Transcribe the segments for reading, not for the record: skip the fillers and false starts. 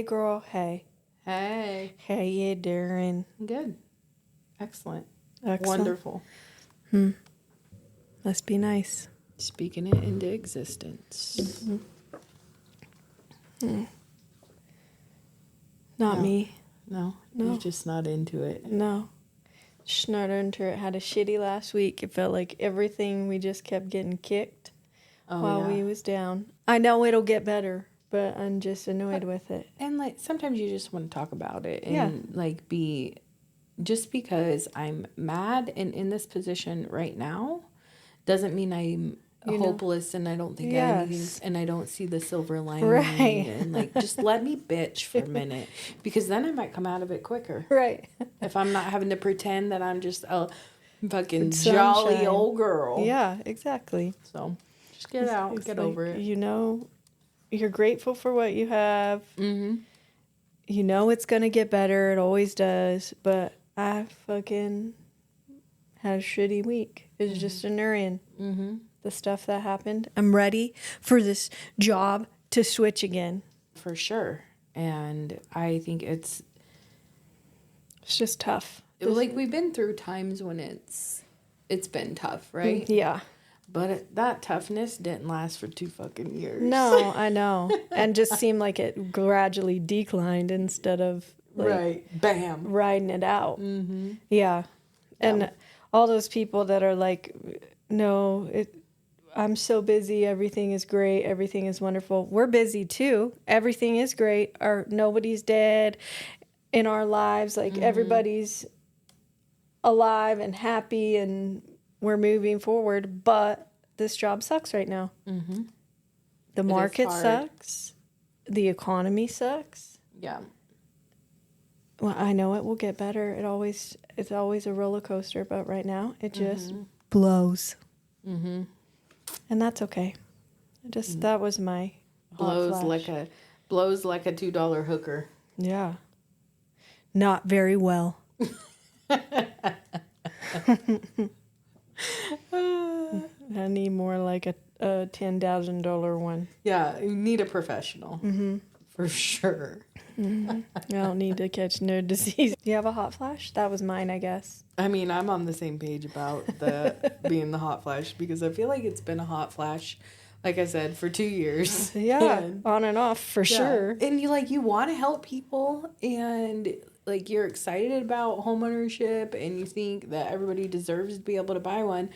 Hey, girl. Hey. Hey. Hey, you doing? Good. Excellent. Wonderful. Must be nice. Speaking it into existence. Not me. No. No. You're just not into it. No. Just not into it. Had a shitty last week. It felt like everything, we just kept getting kicked while we was down. I know it'll get better, but I'm just annoyed with it. And like sometimes you just want to talk about it and Yeah. like be just because I'm mad and in this position right now doesn't mean I'm hopeless and I don't think anything's and I don't see the silver lining. Right. And like just let me bitch for a minute because then I might come out of it quicker. Right. If I'm not having to pretend that I'm just a fucking Sunshine. jolly old girl. Yeah, exactly. So just get out, It's get like, over it. You know, you're grateful for what you have. Mm-hmm. You know it's going to get better. It always does. But I fucking had a shitty week. It's just annoying. Mm-hmm. The stuff that happened. I'm ready for this job to switch again. For sure. And I think it's just tough. Like we've been through times when it's been tough, right? Yeah. But that toughness didn't last for 2 fucking years. No, I know. And just seemed like it gradually declined instead of like right. Bam. riding it out. Mm-hmm. Yeah. And all those people that are like, no, I'm so busy. Everything is great. Everything is wonderful. We're busy too. Everything is great. Nobody's dead in our lives. Like everybody's alive and happy and we're moving forward. But this job sucks right now. Mm-hmm. The market sucks. The economy sucks. Yeah. Well, I know it will get better. It's always a roller coaster, but right now it just blows. Mm-hmm. And that's okay. That was my blows like a $2 hooker. Yeah. Not very well. I need more like a $10,000 one. Yeah, you need a professional. Mm-hmm. For sure. Mm-hmm. I don't need to catch no disease. Do you have a hot flash? That was mine, I guess. I mean, I'm on the same page about being the hot flash because I feel like it's been a hot flash, like I said, for 2 years. Yeah, on and off for sure. And you want to help people and like you're excited about homeownership and you think that everybody deserves to be able to buy one.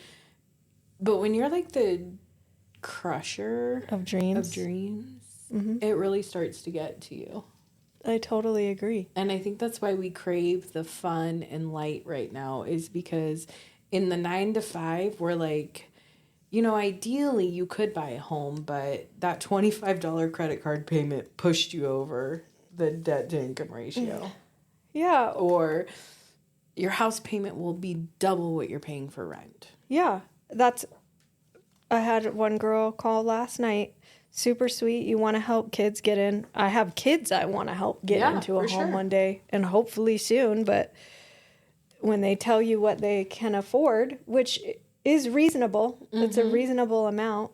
But when you're like the crusher of dreams, it really starts to get to you. I totally agree. And I think that's why we crave the fun and light right now is because in the 9 to 5, we're like, ideally you could buy a home, but that $25 credit card payment pushed you over the debt to income ratio. Yeah. Or your house payment will be double what you're paying for rent. Yeah. I had one girl call last night. Super sweet. You want to help kids get in. I have kids I want to help get into a home one day and hopefully soon. But when they tell you what they can afford, which is reasonable, it's a reasonable amount,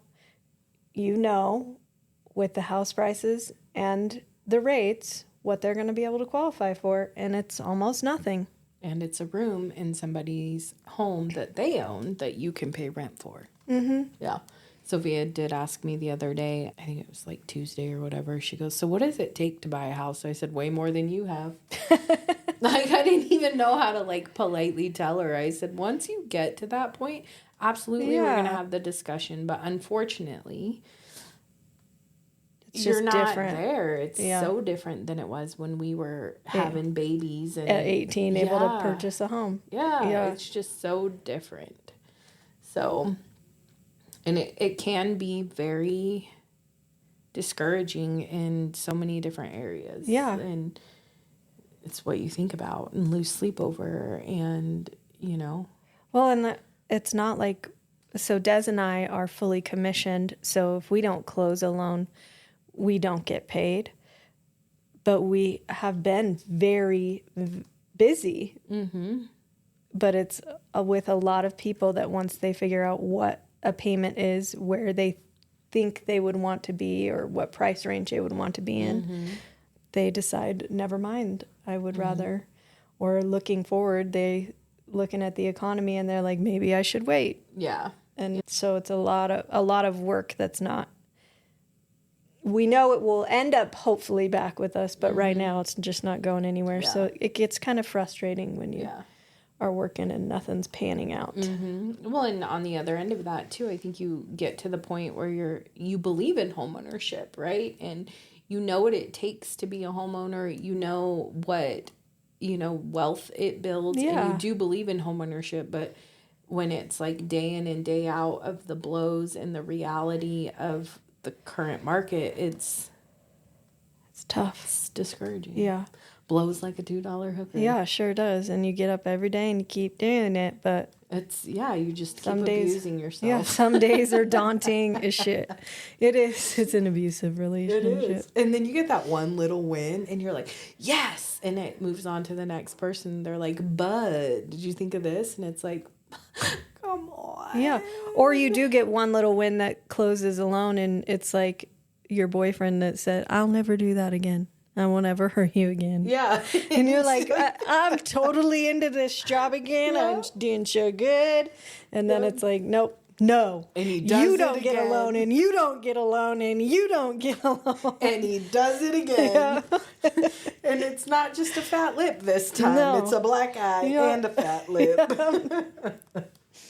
with the house prices and the rates, what they're going to be able to qualify for. And it's almost nothing. And it's a room in somebody's home that they own that you can pay rent for. Mm-hmm. Yeah. Sophia did ask me the other day, I think it was like Tuesday or whatever. She goes, so what does it take to buy a house? I said, way more than you have. Like, I didn't even know how to like politely tell her. I said, once you get to that point, absolutely we're going to have the discussion. But unfortunately, you're not different. There. It's so different than it was when we were having babies. And at 18, able to purchase a home. Yeah, it's just so different. So... And it can be very discouraging in so many different areas. Yeah. And it's what you think about and lose sleep over and, Well, and it's not like... So Des and I are fully commissioned. So if we don't close a loan, we don't get paid. But we have been very busy. Mm-hmm. But it's with a lot of people that once they figure out what a payment is, where they think they would want to be or what price range they would want to be in, they decide, never mind, I would rather, or looking forward, they looking at the economy and they're like, maybe I should wait. Yeah. And so it's a lot of work that's not, we know it will end up hopefully back with us, but right now it's just not going anywhere. Yeah. So it gets kind of frustrating when you are working and nothing's panning out. Well, and on the other end of that too, I think you get to the point where you believe in homeownership, right? And you know what it takes to be a homeowner. You know what, wealth it builds. Yeah. And you do believe in homeownership, but when it's like day in and day out of the blows and the reality of the current market, it's tough. It's discouraging. Yeah. Blows like a $2 hooker. Yeah, sure does. And you get up every day and you keep doing it, but it's, you just keep some days, abusing yourself. Yeah, some days are daunting as shit. It is. It's an abusive relationship. It is. And then you get that one little win and you're like, yes! And it moves on to the next person. They're like, bud, did you think of this? And it's like, come on. Yeah. Or you do get one little win that closes alone and it's like your boyfriend that said, I'll never do that again. I won't ever hurt you again. Yeah. And you're like, I'm totally into this job again. I'm doing so good. And then it's like, nope, no. And he does you it don't again. get alone, and you don't get alone, and you don't get alone. And he does it again. Yeah. And it's not just a fat lip this time. No. It's a black eye and a fat lip.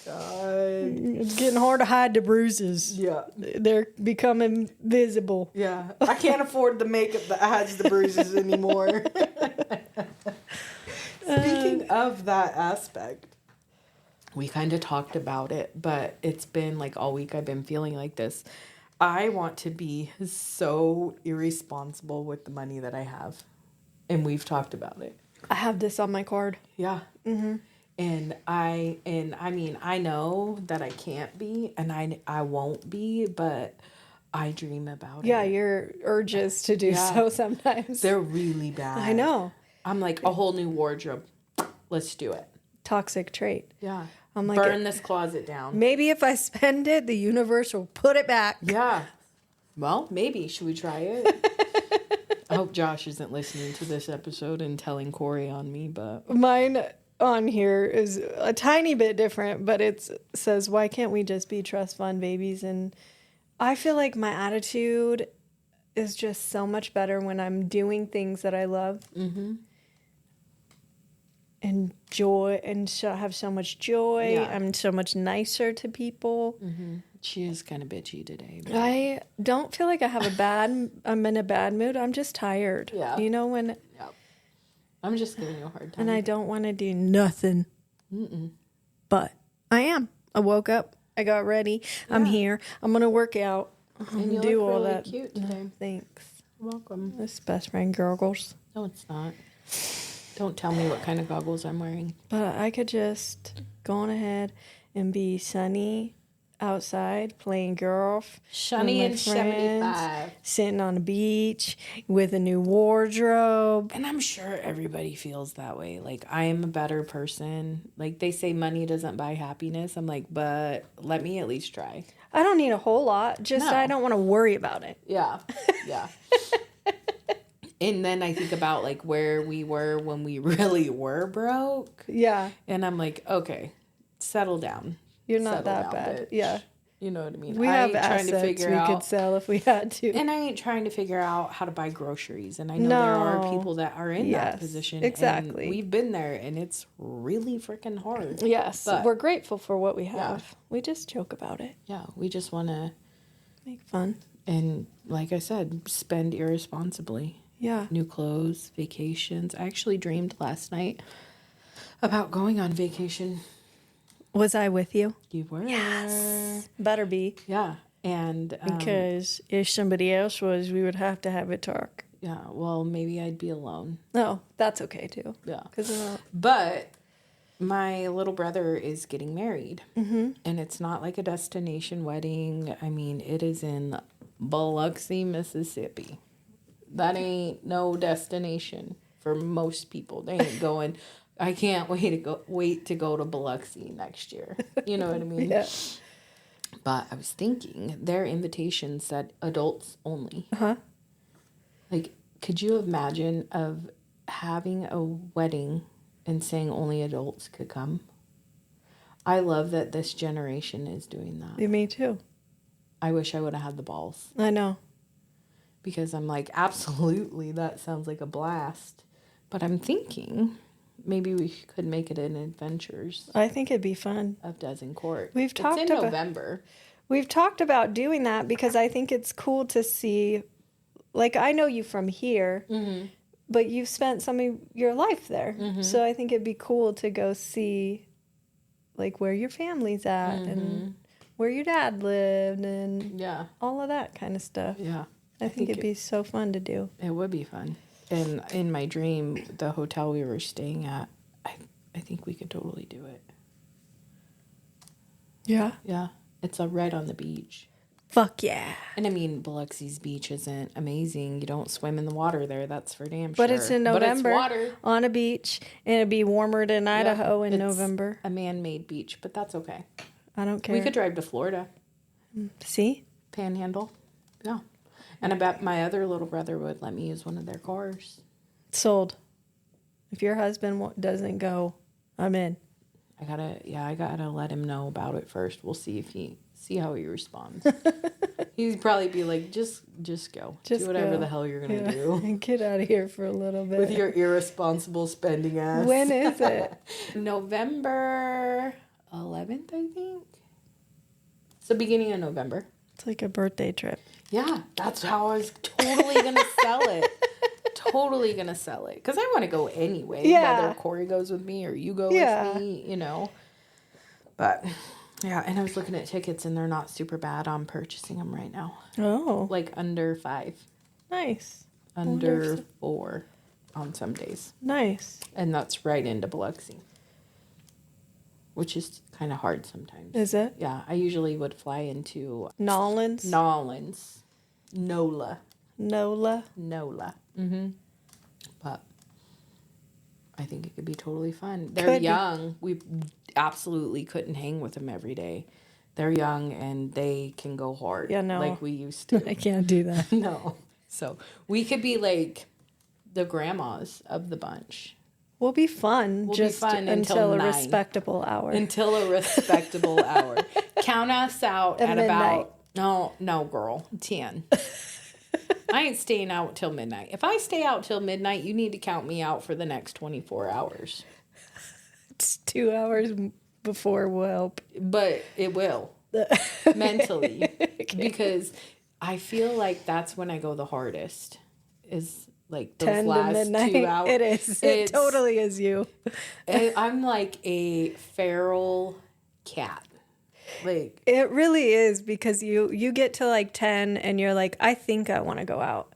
God. It's getting hard to hide the bruises. Yeah. They're becoming visible. Yeah. I can't afford the makeup that hides the bruises anymore. Speaking of that aspect, we kind of talked about it, but it's been like all week I've been feeling like this. I want to be so irresponsible with the money that I have. And we've talked about it. I have this on my card. Yeah. Mm-hmm. And I mean, I know that I can't be, and I won't be, but I dream about it. Yeah, your urges to do so sometimes. They're really bad. I know. I'm like, a whole new wardrobe. Let's do it. Toxic trait. Yeah. I'm like, burn this closet down. Maybe if I spend it, the universe will put it back. Yeah. Well, maybe. Should we try it? I hope Josh isn't listening to this episode and telling Corey on me, but... Mine on here is a tiny bit different, but it says, why can't we just be trust fund babies? And I feel like my attitude is just so much better when I'm doing things that I love. Mm-hmm. And joy, and have so much joy. Yeah. I'm so much nicer to people. Mm-hmm. She is kind of bitchy today. But... I don't feel like I'm in a bad mood. I'm just tired. Yeah. You know, when... Yeah. I'm just giving you a hard time. And I don't want to do nothing. Mm-mm. But I am. I woke up. I got ready. Yeah. I'm here. I'm going to work out. And you do look all really that. cute today. Thanks. You're welcome. This best friend goggles. No, it's not. Don't tell me what kind of goggles I'm wearing. But I could just go on ahead and be sunny outside playing golf. Sunny and 75. Sitting on the beach with a new wardrobe. And I'm sure everybody feels that way. Like, I am a better person. Like, they say money doesn't buy happiness. I'm like, but let me at least try. I don't need a whole lot. Just I don't want to worry about it. Yeah. Yeah. And then I think about, like, where we were when we really were broke. Yeah. And I'm like, okay, settle down. You're not that bad. Bitch. Yeah. You know what I mean? We have assets we could sell if we had to. And I ain't trying to figure out how to buy groceries. And I know there are people that are in that position. Exactly. And we've been there, and it's really freaking hard. Yes. But we're grateful for what we have. Yeah. We just joke about it. Yeah. We just want to make fun. And like I said, spend irresponsibly. Yeah. New clothes, vacations. I actually dreamed last night about going on vacation. Was I with you? You were. Yes. Better be. Yeah. And because if somebody else was, we would have to have a talk. Yeah. Well, maybe I'd be alone. No, that's okay too. Yeah. But my little brother is getting married. Mm-hmm. And it's not like a destination wedding. I mean, it is in Biloxi, Mississippi. That ain't no destination for most people. They ain't going. I can't wait to go to Biloxi next year. You know what I mean? Yeah. But I was thinking their invitation said adults only. Uh-huh. Like, Could you imagine of having a wedding and saying only adults could come? I love that this generation is doing that. Yeah, me too. I wish I would have had the balls. I know. Because I'm like, absolutely, that sounds like a blast. But I'm thinking maybe we could make it an adventures I think it'd be fun. of Des and Cort. We've It's talked in about November. We've talked about doing that because I think it's cool to see, like, I know you from here, but you've spent some of your life there. So I think it'd be cool to go see, like, where your family's at and where your dad lived and all of that kind of stuff. Yeah. I think it'd be so fun to do. It would be fun. And in my dream, the hotel we were staying at, I think we could totally do it. Yeah. Yeah. It's right on the beach. Fuck yeah. And I mean, Biloxi's beach isn't amazing. You don't swim in the water there. That's for damn sure. But it's in November But it's water. on a beach, and it'd be warmer than Idaho in November. A man-made beach, but that's okay. I don't care. We could drive to Florida. See? Panhandle. Yeah. And I bet my other little brother would let me use one of their cars. Sold. If your husband doesn't go, I'm in. I gotta let him know about it first. We'll see how he responds. He'd probably be like, just go. Do whatever the hell you're gonna do. And get out of here for a little bit. With your irresponsible spending ass. When is it? November 11th, I think. It's the beginning of November. It's like a birthday trip. Yeah, that's how I was totally gonna sell it. Totally gonna sell it because I want to go anyway. Yeah. Whether Corey goes with me or you go with me, But yeah, and I was looking at tickets and they're not super bad on purchasing them right now. Oh, Like under 5. nice. Under 4 on some days. Nice. And that's right into Biloxi, which is kind of hard sometimes. Is it? Yeah, I usually would fly into Nolans. Nola. Mm-hmm. But I think it could be totally fun. They're young. We absolutely couldn't hang with them every day. They're young and they can go hard. Yeah, no. Like we used to. I can't do that. No. So we could be like the grandmas of the bunch. We'll be fun. We'll just be fun until a 9. respectable hour. Until a respectable hour. Count us out at midnight. about, no, girl, 10. I ain't staying out till midnight. If I stay out till midnight, you need to count me out for the next 24 hours. It's 2 hours before will help. But it will. Mentally. Okay. Because I feel like that's when I go the hardest. Is like those 10 last to midnight. 2 hours. It is. It totally is you. I'm like a feral cat. Like it really is because you get to like 10 and you're like, I think I want to go out.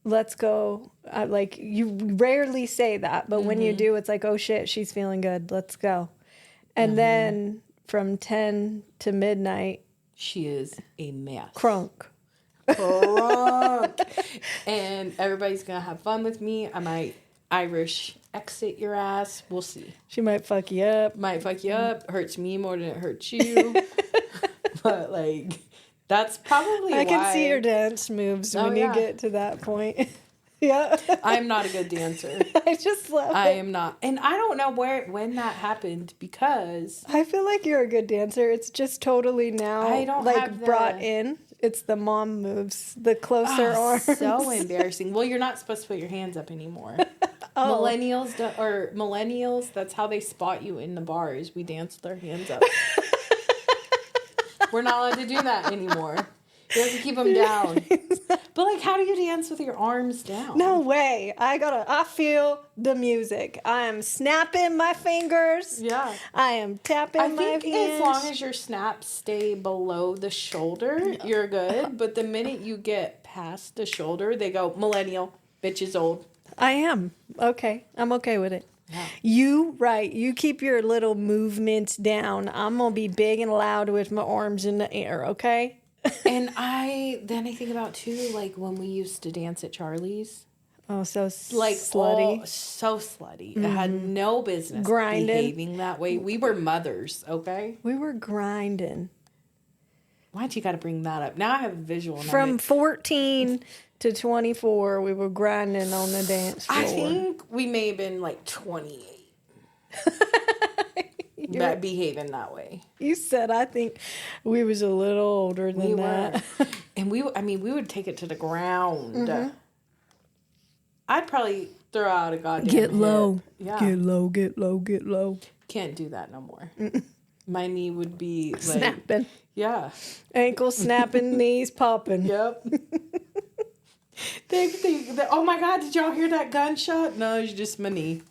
Let's go. Like you rarely say that, but when you do, it's like, oh shit, she's feeling good. Let's go. And then from 10 to midnight, she is a mess. Crunk. And everybody's gonna have fun with me. I might Irish exit your ass. We'll see. She might fuck you up. Hurts me more than it hurts you. But like that's probably I can see your dance moves when you get to that point. Yeah. I'm not a good dancer. I just love it. I am not. And I don't know when that happened because I feel like you're a good dancer. It's just totally now I don't have brought in. It's the mom moves, the closer arms. So embarrassing. Well, you're not supposed to put your hands up anymore. Millennials, that's how they spot you in the bars. We dance with our hands up. We're not allowed to do that anymore. You have to keep them down. But like, how do you dance with your arms down? No way. I feel the music. I am snapping my fingers. Yeah. I am tapping my hands. I think as long as your snaps stay below the shoulder, you're good. But the minute you get past the shoulder, they go, millennial, bitch is old. I am. Okay. I'm okay with it. Yeah. You keep your little movements down. I'm going to be big and loud with my arms in the air, okay? And I think about too, like when we used to dance at Charlie's. Oh, so like slutty. So slutty. It had no business behaving that way. We were mothers, okay? We were grinding. Why'd you got to bring that up? Now I have a visual. From 14 to 24, we were grinding on the dance floor. I think we may have been like 28. That behaving that way. You said I think we was a little older than that. And we would take it to the ground. Mm-hmm. I'd probably throw out a goddamn Get low. Yeah. Get low, get low, get low. Can't do that no more. My knee would be like... Snapping. Yeah. Ankles snapping, knees popping. Yep. Oh my God, did y'all hear that gunshot? No, it's just my knee.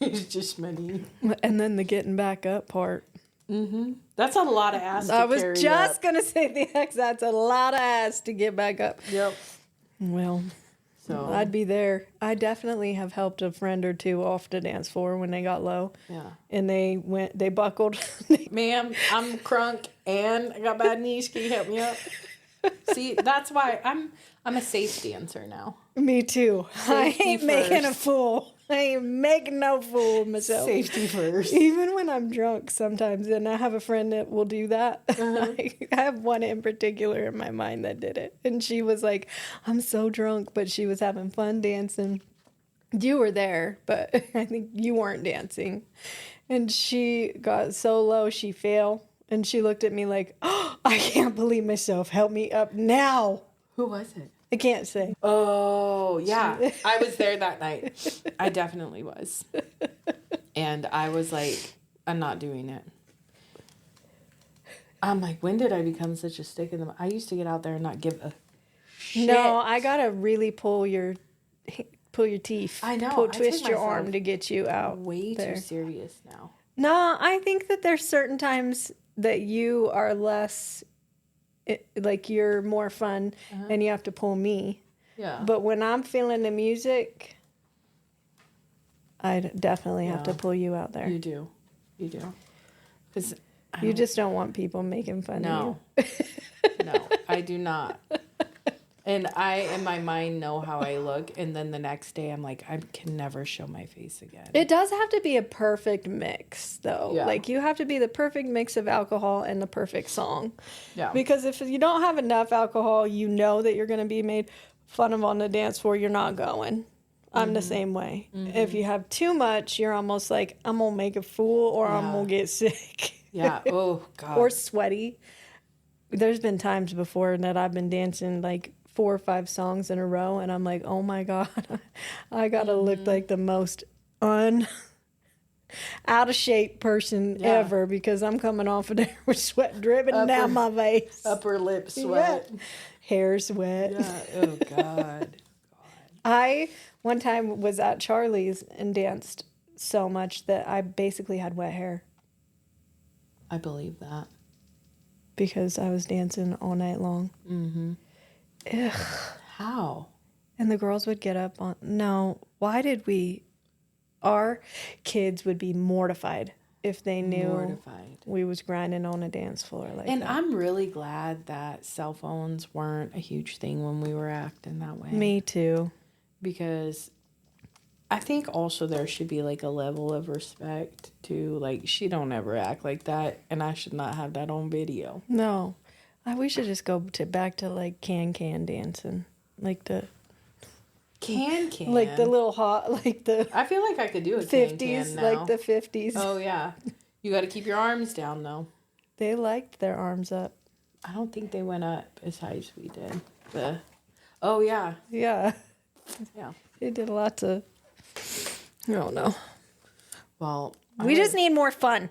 It's just my knee. And then the getting back up part. Mm-hmm. That's a lot of ass to I was carry just up. going to say the X. That's a lot of ass to get back up. Yep. Well, so I'd be there. I definitely have helped a friend or two off the dance floor when they got low. Yeah. And they buckled. Ma'am, I'm crunk and I got bad knees. Can you help me up? See, that's why I'm a safe dancer now. Me too. Safety I ain't making a first. fool. I ain't making no fool of myself. Safety first. Even when I'm drunk sometimes, and I have a friend that will do that. Uh-huh. I have one in particular in my mind that did it. And she was like, I'm so drunk, but she was having fun dancing. You were there, but I think you weren't dancing. And she got so low, she fell. And she looked at me like, oh, I can't believe myself. Help me up now. Who was it? I can't say. Oh, yeah. I was there that night. I definitely was. And I was like, I'm not doing it. I'm like, when did I become such a stick in the mud? I used to get out there and not give a shit. No, I gotta really pull your teeth. I know. Twist your arm to get you out. Way there. too serious now. No, I think that there's certain times that you are less, like you're more fun, and you have to pull me. Yeah. But when I'm feeling the music, I definitely have to pull you out there. You do. You do. Because You just don't want people making fun of you. No, I do not. And I, in my mind, know how I look. And then the next day, I'm like, I can never show my face again. It does have to be a perfect mix, though. Yeah. Like, you have to be the perfect mix of alcohol and the perfect song. Yeah. Because if you don't have enough alcohol, you know that you're going to be made fun of on the dance floor. You're not going. I'm the same way. If you have too much, you're almost like, I'm going to make a fool or I'm going to get sick. Yeah. Oh, God. Or sweaty. There's been times before that I've been dancing like 4 or 5 songs in a row, and I'm like, oh my God, I gotta look like the most out of shape person ever, because I'm coming off of there with sweat dripping down my face. Upper lip sweat. Yeah. Hair's wet. Yeah. Oh, God. I one time was at Charlie's and danced so much that I basically had wet hair I believe that. because I was dancing all night long. Mm-hmm. Ugh. How? And the girls would get up on... No, why did we... Our kids would be mortified if they knew we was grinding on a dance floor like And that. I'm really glad that cell phones weren't a huge thing when we were acting that way. Me too. Because I think also there should be like a level of respect to, like, she don't ever act like that, and I should not have that on video. No. We should just go back to like can dancing. Like the... Can. Like the little hot... Like the... I feel like I could do a 50s. can now. Like the 50s. Oh, yeah. You got to keep your arms down, though. They liked their arms up. I don't think they went up as high as we did. Oh, yeah. Yeah. Yeah. They did lots of... I don't know. Well, We just need more fun.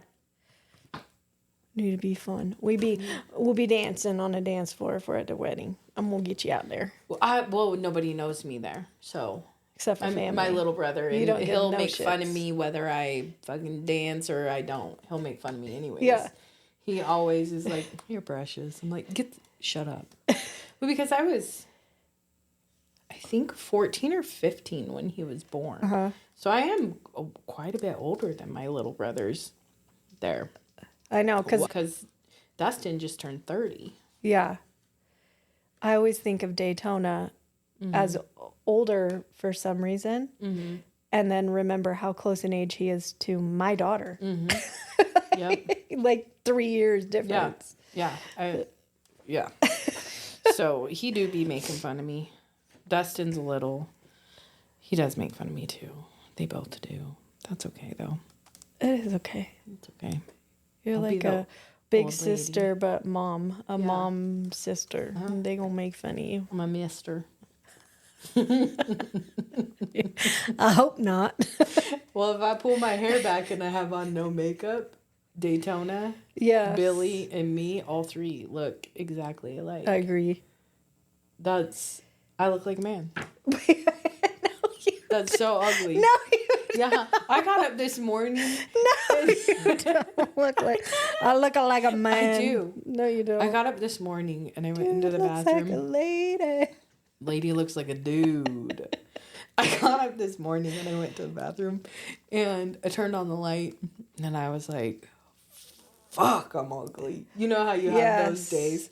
Need to be fun. We'll be dancing on a dance floor if we're at the wedding. I'm gonna get you out there. Well, nobody knows me there, so Except for family. my little brother, You and don't get he'll no make fun of shits. me whether I fucking dance or I don't. He'll make fun of me anyways. Yeah. He always is like, "You're precious." I'm like, shut up. But because I was, I think 14 or 15 when he was born, so I am quite a bit older than my little brothers. There. I know, Because Dustin just turned 30. yeah. I always think of Daytona as older for some reason, and then remember how close in age he is to my daughter. Yep. Like 3 years difference. Yeah. Yeah. So he do be making fun of me. Dustin's a little. He does make fun of me too. They both do. That's okay though. It is okay. It's okay. You're I'll like a big sister, but mom. Mom sister. And they gonna make fun of you. I'm a mister. I hope not. Well, if I pull my hair back and I have on no makeup, Daytona, Billy, and me, all three look exactly alike. I agree. I look like a man. No, you That's so ugly. No, you Yeah, I got up this morning. No, you don't look like. I look like a man. I do. No, you don't. I got up this morning and I went into the looks bathroom. like a lady. Lady looks like a dude. I got up this morning and I went to the bathroom and I turned on the light and I was like, fuck, I'm ugly. You know how you have those days?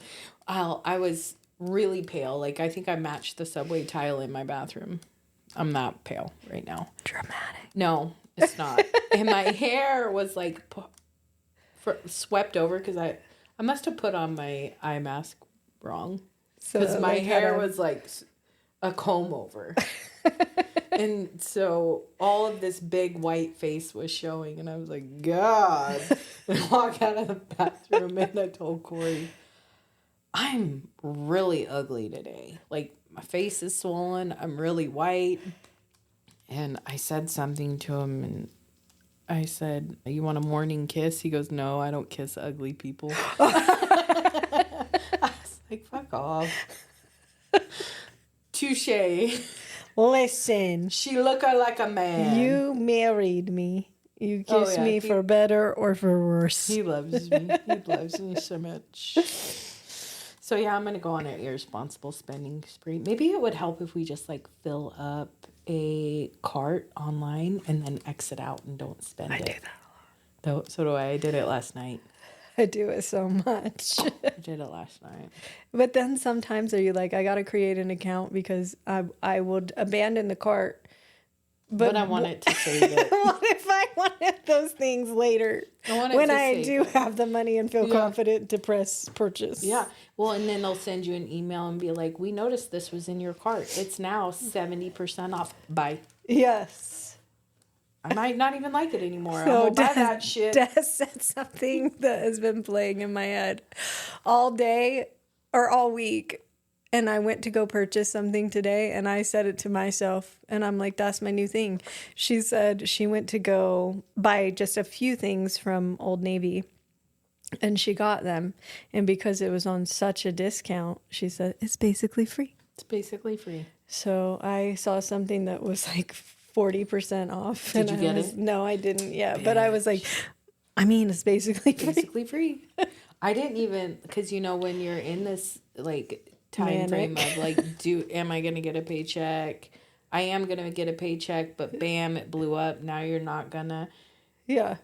I was really pale. Like, I think I matched the subway tile in my bathroom. I'm that pale right now. Dramatic. No, it's not. And my hair was like swept over because I must have put on my eye mask wrong. Because my hair was like a comb over. And so all of this big white face was showing. And I was like, God. And I walked out of the bathroom and I told Corey, I'm really ugly today. Like, my face is swollen. I'm really white. And I said something to him and I said, you want a morning kiss? He goes, no, I don't kiss ugly people. I was like, fuck off. Touche. Listen. She look like a man. You married me. You kissed me for better or for worse. He loves me. He loves me so much. So yeah, I'm going to go on an irresponsible spending spree. Maybe it would help if we just like fill up a cart online and then exit out and don't spend it. I do that a lot. So do I. I did it last night. I do it so much. I did it last night. But then sometimes are you like, I got to create an account because I would abandon the cart. But I want it to save it. What if I wanted those things later? When I do have the money and feel confident to press purchase. Yeah. Well, and then they'll send you an email and be like, we noticed this was in your cart. It's now 70% off. Bye. Yes. I might not even like it anymore. So I'm gonna buy that shit. Des said something that has been playing in my head all day or all week. And I went to go purchase something today and I said it to myself and I'm like, that's my new thing. She said she went to go buy just a few things from Old Navy and she got them. And because it was on such a discount, she said, it's basically free. It's basically free. So I saw something that was like 40% off. Did you get it? No, I didn't yet. But I was like, I mean, it's basically free. Basically free. I didn't even, because you know, when you're in this like time frame of like, am I going to get a paycheck? I am going to get a paycheck, but bam, it blew up. Now you're not going to. Yeah.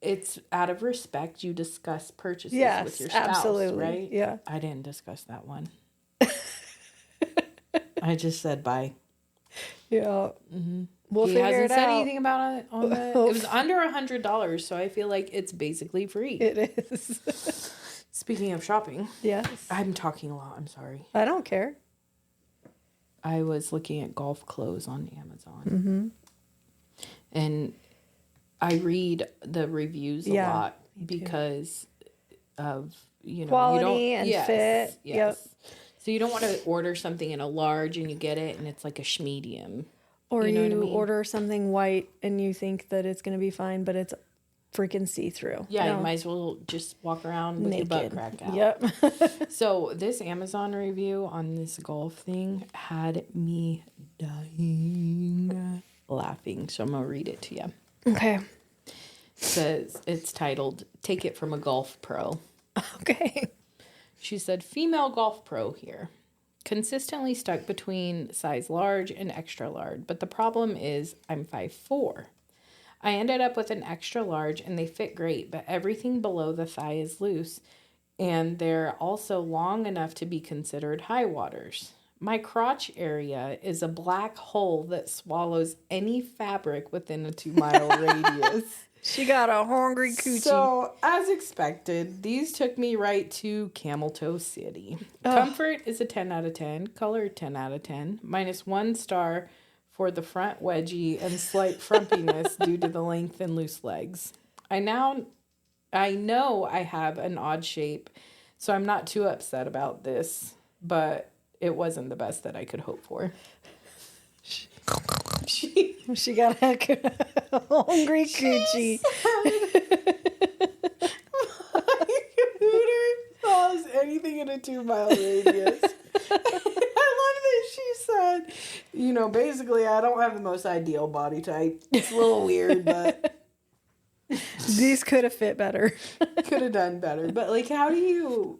It's out of respect. You discuss purchases with your spouse, absolutely. Right? Yeah. I didn't discuss that one. I just said bye. Yeah. Mm-hmm. We'll he figure hasn't it said out. anything about it. It was under $100, so I feel like it's basically free. It is. Speaking of shopping. Yes. I'm talking a lot. I'm sorry. I don't care. I was looking at golf clothes on Amazon. Mm-hmm. And I read the reviews a lot because of, quality and fit. Yes. Yep. So you don't want to order something in a large and you get it and it's like a schmedium. Or you know what I mean? order something white and you think that it's going to be fine, but it's freaking see-through. Yeah, you might as well just walk around with naked. your butt crack out. Yep. So this Amazon review on this golf thing had me dying laughing. So I'm going to read it to you. Okay. It says, it's titled, Take It From a Golf Pro. Okay. She said, female golf pro here. Consistently stuck between size large and extra large, but the problem is I'm 5'4". I ended up with an extra large and they fit great, but everything below the thigh is loose and they're also long enough to be considered high waters. My crotch area is a black hole that swallows any fabric within a 2-mile radius. She got a hungry coochie. So, as expected, these took me right to Camel Toe City. Comfort is a 10 out of 10. Color, 10 out of 10. -1 star for the front wedgie and slight frumpiness due to the length and loose legs. I know I have an odd shape, so I'm not too upset about this, but it wasn't the best that I could hope for. She got a hungry coochie. My computer follows anything in a 2-mile radius. I love that she said, basically, I don't have the most ideal body type. It's a little weird, but These could have fit better. could have done better. But, how do you...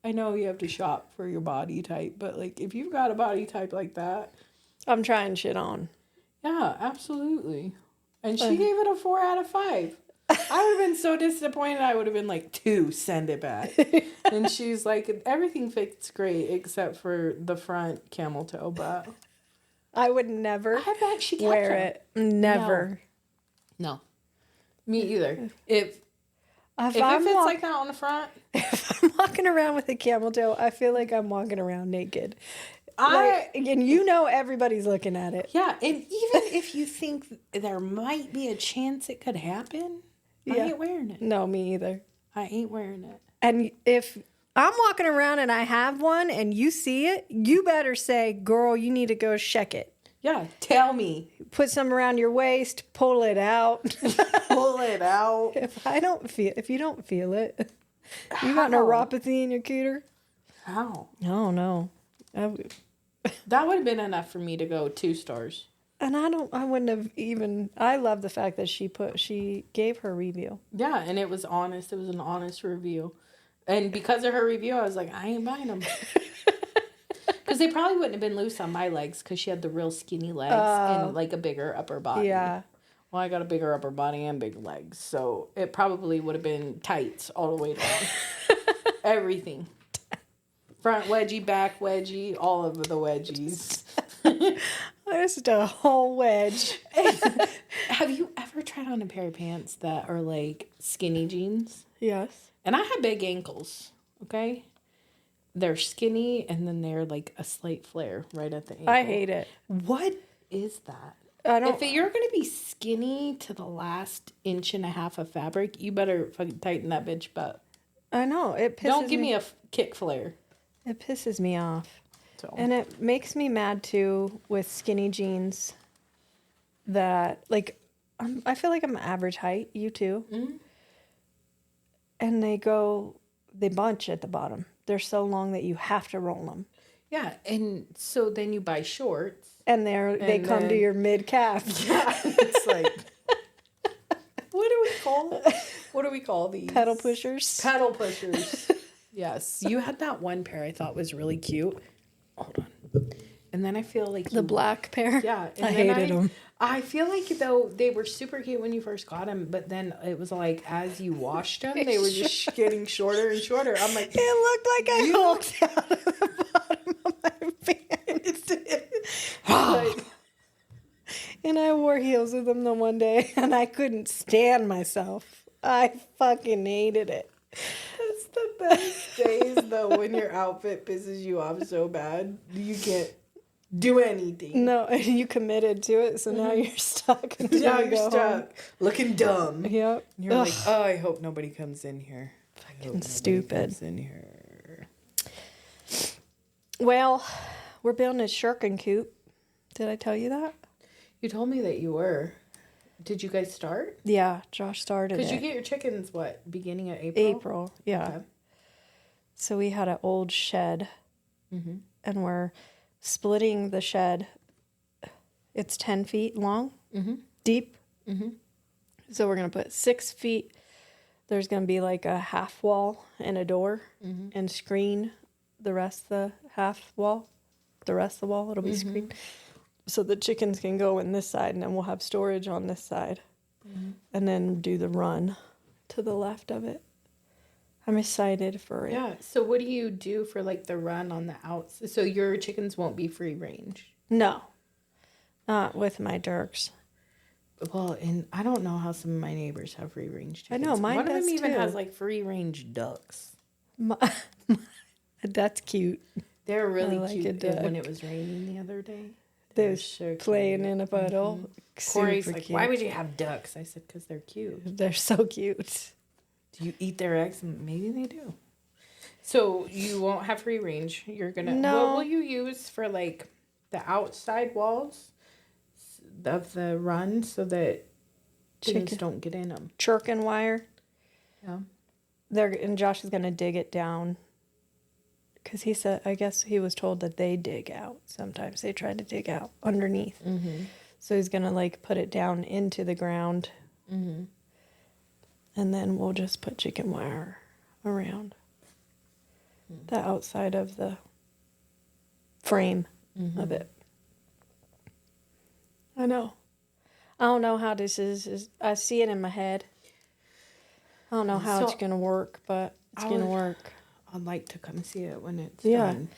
I know you have to shop for your body type, but, if you've got a body type like that... I'm trying shit on. Yeah, absolutely. And she gave it a 4 out of 5. I would have been so disappointed. I would have been like, 2, send it back. And she's like, everything fits great except for the front camel toe, but... I would never I've actually wear it. Never. No. Me either. If it fits like that on the front... If I'm walking around with a camel toe, I feel like I'm walking around naked. And everybody's looking at it. Yeah, and even if you think there might be a chance it could happen, I ain't wearing it. No, me either. I ain't wearing it. And if I'm walking around and I have one and you see it, you better say, girl, you need to go check it. Yeah, tell me. Put some around your waist, pull it out. Pull it out. If you don't feel it, you got neuropathy in your cooter? How? I don't know. That would have been enough for me to go 2 stars. And I wouldn't have even, I love the fact that she gave her review. Yeah, and it was honest. It was an honest review. And because of her review, I was like, I ain't buying them. Because they probably wouldn't have been loose on my legs because she had the real skinny legs and a bigger upper body. Yeah. Well, I got a bigger upper body and big legs. So it probably would have been tights all the way down. Everything. Front wedgie, back wedgie, all of the wedgies. Just a whole wedge. Have you ever tried on a pair of pants that are skinny jeans? Yes. And I have big ankles, okay? They're skinny and then they're a slight flare right at the ankle. I hate it. What is that? If you're going to be skinny to the last 1.5 inches of fabric, you better fucking tighten that bitch butt. I know. It pisses me. Don't give me a kick flare. It pisses me off. So. And it makes me mad too with skinny jeans that I feel like I'm average height, you too. Mm-hmm. And they bunch at the bottom. They're so long that you have to roll them. Yeah, and so then you buy shorts. And they come to your mid calf. Yeah, it's what do we call these? Pedal pushers. Pedal pushers. Yes, you had that one pair I thought was really cute. Hold on. And then I feel like the black pair. Yeah, and I hated them. I feel like though they were super cute when you first got them, but then it was as you washed them, they were just getting shorter and shorter. I'm like, it looked like I hulked out of the bottom of my pants. And I wore heels with them the one day, and I couldn't stand myself. I fucking hated it. That's the best days though when your outfit pisses you off so bad you can't do anything. No, and you committed to it, so now you're stuck. Now you're stuck, looking dumb. Yep. And you're oh, I hope nobody comes in here. Fucking stupid. Comes in here. Well, we're building a shuriken coop. Did I tell you that? You told me that you were. Did you guys start? Yeah, Josh started. Because you get your chickens beginning of April? April, yeah. Okay. So we had an old shed, and we're splitting the shed. It's 10 feet long, deep. So we're going to put 6 feet. There's going to be a half wall and a door and screen the rest of the half wall. The rest of the wall, it'll be screened. So the chickens can go in this side, and then we'll have storage on this side. And then do the run to the left of it. I'm excited for it. Yeah. So what do you do for the run on the outs? So your chickens won't be free range? No. Not with my Dirks. Well, and I don't know how some of my neighbors have free range chickens. I know, mine One of them does even too. has like free range ducks. That's cute. They're really like cute. a duck. When it was raining the other day, They're so playing cute. in a puddle. Corey's Super like, cute. "Why would you have ducks?" I said, "Because they're cute." They're so cute. Do you eat their eggs? Maybe they do. So you won't have free range. You're gonna. No. What will you use for like the outside walls of the run so that chickens don't get in them? Chicken wire. Yeah. And Josh is gonna dig it down. Because he said, I guess he was told that they dig out. Sometimes they try to dig out underneath. Mm-hmm. So he's gonna like put it down into the ground. Mm-hmm. And then we'll just put chicken wire around the outside of the frame of it. I know. I don't know how this is. I see it in my head. I don't know how it's going to work, but it's going to work. I'd like to come see it when it's Yeah. done.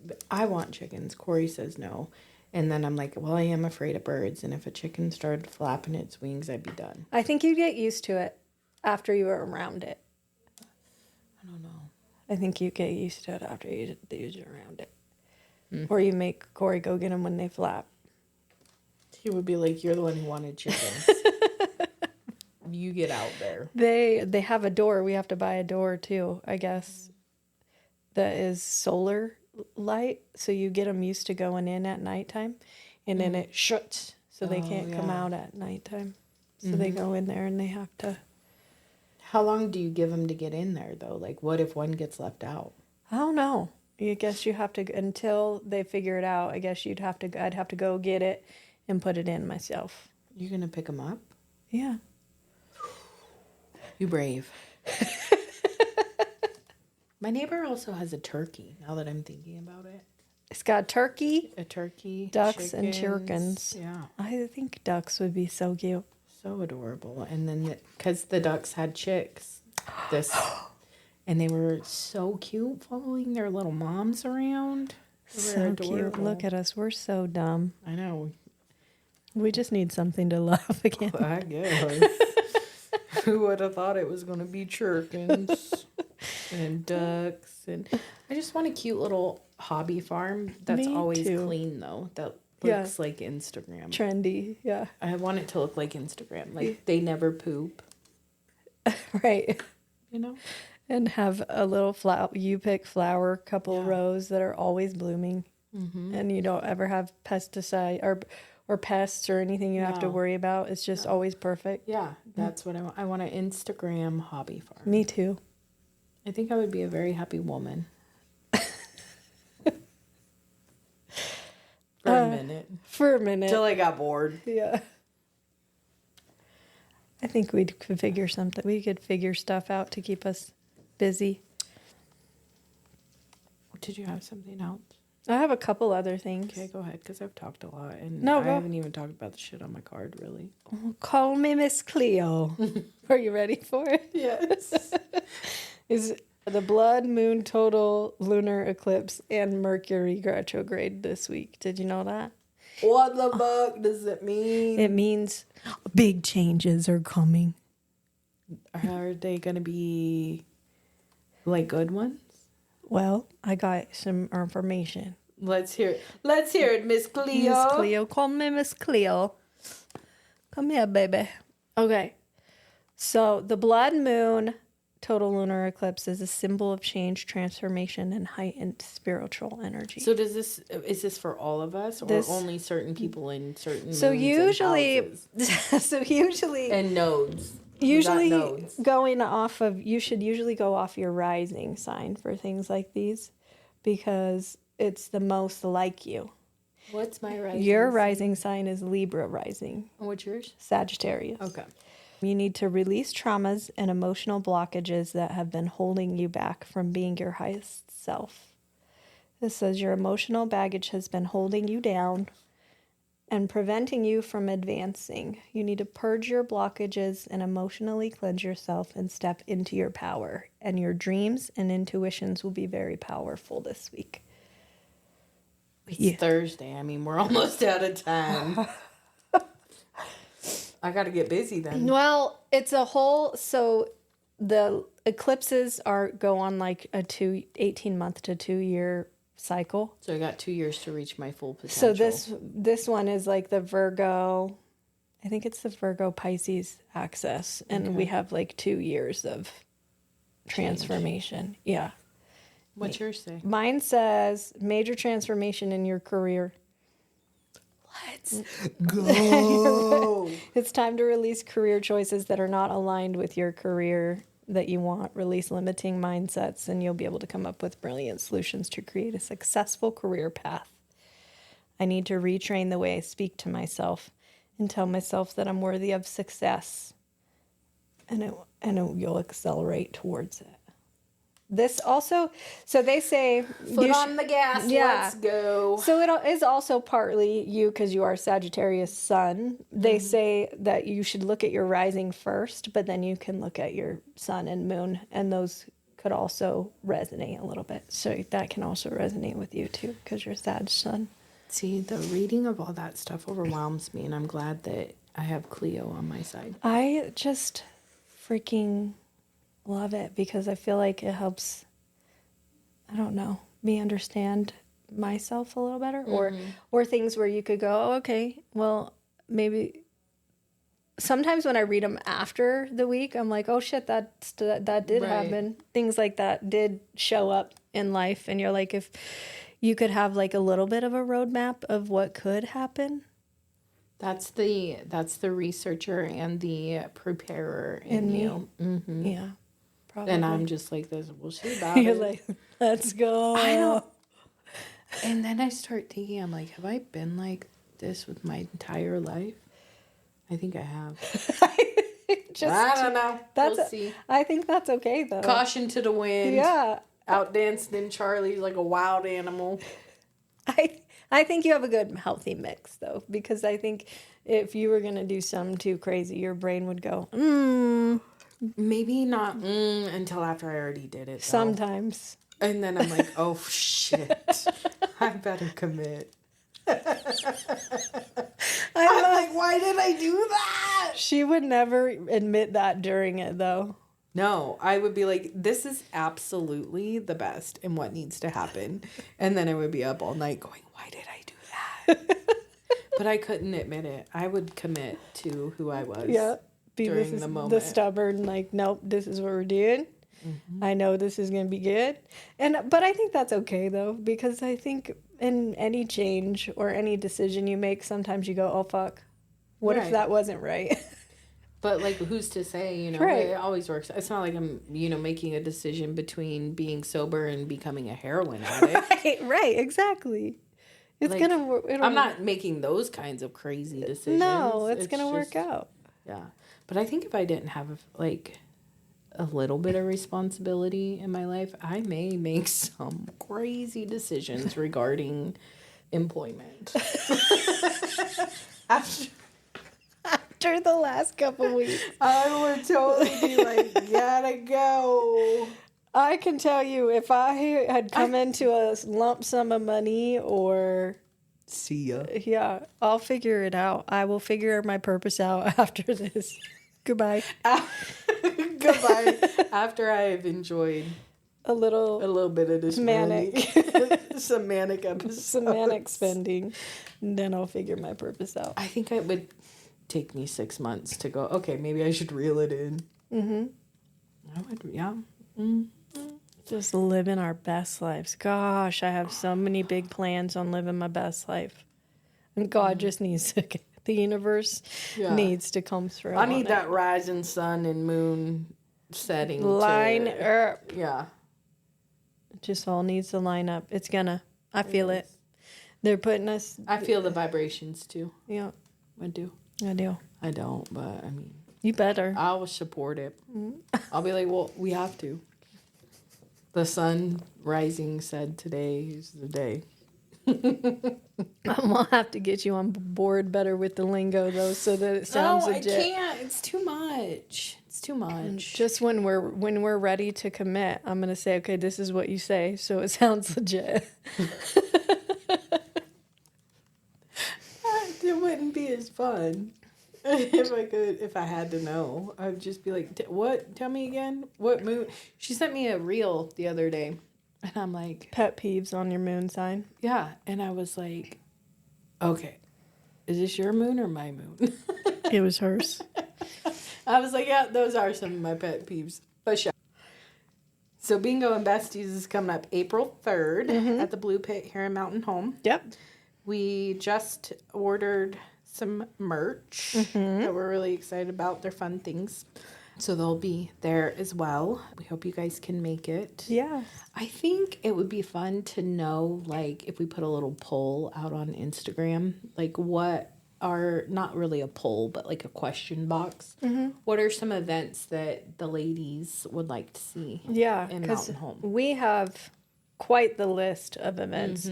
But I want chickens. Corey says no. And then I'm like, well, I am afraid of birds. And if a chicken started flapping its wings, I'd be done. I think you get used to it after you were around it. I don't know. I think you get used to it after you're around it. Or you make Corey go get them when they flap. He would be like, you're the one who wanted chickens. You get out there. They have a door. We have to buy a door too, I guess. That is solar light, so you get them used to going in at nighttime, and then it shuts, so they can't come out at nighttime. So they go in there and they have to. How long do you give them to get in there, though? Like, what if one gets left out? I don't know. I guess you have to until they figure it out. I guess I'd have to go get it and put it in myself. You gonna pick them up? Yeah. You brave. My neighbor also has a turkey, now that I'm thinking about it. It's got turkey, A turkey, ducks, and chickens. Yeah. I think ducks would be so cute. So adorable. And then, because the ducks had chicks, and they were so cute following their little moms around. So cute. Look at us. We're so dumb. I know. We just need something to love again. I guess. Who would have thought it was going to be chickens and ducks? And I just want a cute little hobby farm that's Me always too. clean, though. That looks like Instagram. Trendy, yeah. I want it to look like Instagram. Like, they never poop. Right. You know? And have a little you pick flower, couple rows that are always blooming. Mm-hmm. And you don't ever have pesticide or pests or anything you have to worry about. It's just always perfect. Yeah, that's what I want. I want an Instagram hobby farm. Me too. I think I would be a very happy woman. For a minute. Till I got bored. Yeah. I think we could figure something. We could figure stuff out to keep us busy. Did you have something else? I have a couple other things. Okay, go ahead, because I've talked a lot, and I haven't even talked about the shit on my card, really. Call me Miss Cleo. Are you ready for it? Yes. Is the blood, moon, total, lunar eclipse, and Mercury retrograde this week. Did you know that? What the fuck does it mean? It means big changes are coming. Are they going to be, like, good ones? Well, I got some information. Let's hear it. Let's hear it, Miss Cleo. Miss Cleo. Call me Miss Cleo. Come here, baby. Okay. So the blood moon total lunar eclipse is a symbol of change, transformation, and heightened spiritual energy. So is this for all of us, or only certain people in certain moons and usually and nodes? Usually going off of, you should usually go off your rising sign for things like these, because it's the most like you. What's my rising Your sign? rising sign is Libra rising. What's yours? Sagittarius. Okay. You need to release traumas and emotional blockages that have been holding you back from being your highest self. This says your emotional baggage has been holding you down and preventing you from advancing. You need to purge your blockages and emotionally cleanse yourself and step into your power. And your dreams and intuitions will be very powerful this week. It's Thursday. I mean, we're almost out of time. I got to get busy then. Well, it's a whole, so the eclipses go on like a 18-month to 2-year cycle. So I got 2 years to reach my full potential. So this one is like the Virgo, I think it's the Virgo Pisces axis. And we have like 2 years of transformation. Yeah. What's yours say? Mine says major transformation in your career. Let's go. It's time to release career choices that are not aligned with your career that you want. Release limiting mindsets, and you'll be able to come up with brilliant solutions to create a successful career path. I need to retrain the way I speak to myself and tell myself that I'm worthy of success, and you'll accelerate towards it. This also, so they say... Foot on the gas, let's go. So it is also partly you because you are Sagittarius sun. They say that you should look at your rising first, but then you can look at your sun and moon, and those could also resonate a little bit. So that can also resonate with you too because you're Sag sun. See, the reading of all that stuff overwhelms me, and I'm glad that I have Cleo on my side. I just freaking... love it because I feel like it helps, I don't know, me understand myself a little better or things where you could go, oh, okay, well, maybe sometimes when I read them after the week, I'm like, oh shit, that did happen. Things like that did show up in life. And you're like, if you could have like a little bit of a roadmap of what could happen. That's the researcher and the preparer in you. Mm-hmm. Yeah. Probably. And I'm just like this. We'll see about You're it. like, let's go. I don't. And then I start thinking, I'm like, have I been like this with my entire life? I think I have. I don't know. We'll see. I think that's okay though. Caution to the wind. Yeah. Out dancing Charlie like a wild animal. I think you have a good healthy mix though, because I think if you were gonna do something too crazy, your brain would go, Maybe not until after I already did it. Though. Sometimes. And then I'm like, oh, shit. I better commit. I'm like, why did I do that? She would never admit that during it, though. No, I would be like, this is absolutely the best and what needs to happen. And then I would be up all night going, why did I do that? But I couldn't admit it. I would commit to who I was. Yeah. During the moment. The stubborn, like, nope, this is what we're doing. I know this is going to be good. But I think that's okay, though, because I think in any change or any decision you make, sometimes you go, oh, fuck. What if that wasn't right? But, like, who's to say, right. It always works. It's not like I'm, making a decision between being sober and becoming a heroin addict. Right, exactly. It's like, going to... I'm not making those kinds of crazy decisions. No, it's going to work out. Yeah. But I think if I didn't have, like, a little bit of responsibility in my life, I may make some crazy decisions regarding employment. After the last couple weeks. I would totally be like, gotta go. I can tell you, if I had come into a lump sum of money or... See ya. Yeah, I'll figure it out. I will figure my purpose out after this. Goodbye. Goodbye. After I've enjoyed a little bit of this manic, some manic episodes, some manic spending, and then I'll figure my purpose out. I think it would take me 6 months to go. Okay, maybe I should reel it in. I would, yeah. Just living our best lives. Gosh, I have so many big plans on living my best life. And God just needs to, the universe needs to come through. I need that rising sun and moon setting. Line up. Yeah. It just all needs to line up. It's gonna. I feel it. They're putting us. I feel the vibrations too. Yeah. I do. I do. I don't, but I mean. You better. I will support it. I'll be like, well, we have to. The sun rising said today is the day. I'll have to get you on board better with the lingo, though, so that it sounds legit. No, I can't. It's too much. It's too much. Just when we're ready to commit, I'm going to say, okay, this is what you say, so it sounds legit. It wouldn't be as fun. If I had to know, I'd just be like, what? Tell me again. What moon? She sent me a reel the other day, and I'm like, Pet peeves on your moon sign. yeah. And I was like, okay, is this your moon or my moon? It was hers. I was like, yeah, those are some of my pet peeves. But sure. So Bingo and Besties is coming up April 3rd at the Blue Pit here in Mountain Home. Yep. We just ordered some merch that we're really excited about. They're fun things. So they'll be there as well. We hope you guys can make it. Yeah. I think it would be fun to know, like, if we put a little poll out on Instagram, like what are, not really a poll, but like a question box. What are some events that the ladies would like to see in Mountain Home? We have quite the list of events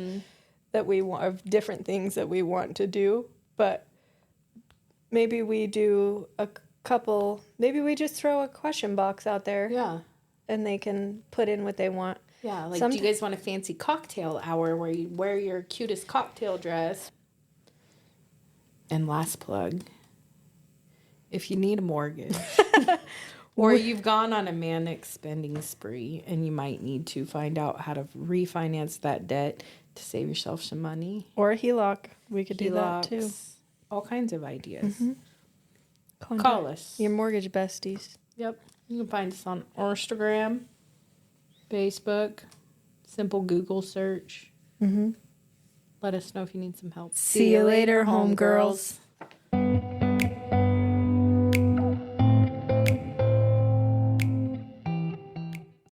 that we want, of different things that we want to do, but maybe we do a couple, maybe we just throw a question box out there. Yeah. And they can put in what they want. Yeah, like, do you guys want a fancy cocktail hour where you wear your cutest cocktail dress? And last plug, if you need a mortgage or you've gone on a manic spending spree and you might need to find out how to refinance that debt to save yourself some money. Or a HELOC. We could do that too. All kinds of ideas. Call us. Your mortgage besties. Yep. You can find us on Instagram, Facebook, simple Google search. Let us know if you need some help. See you later, homegirls.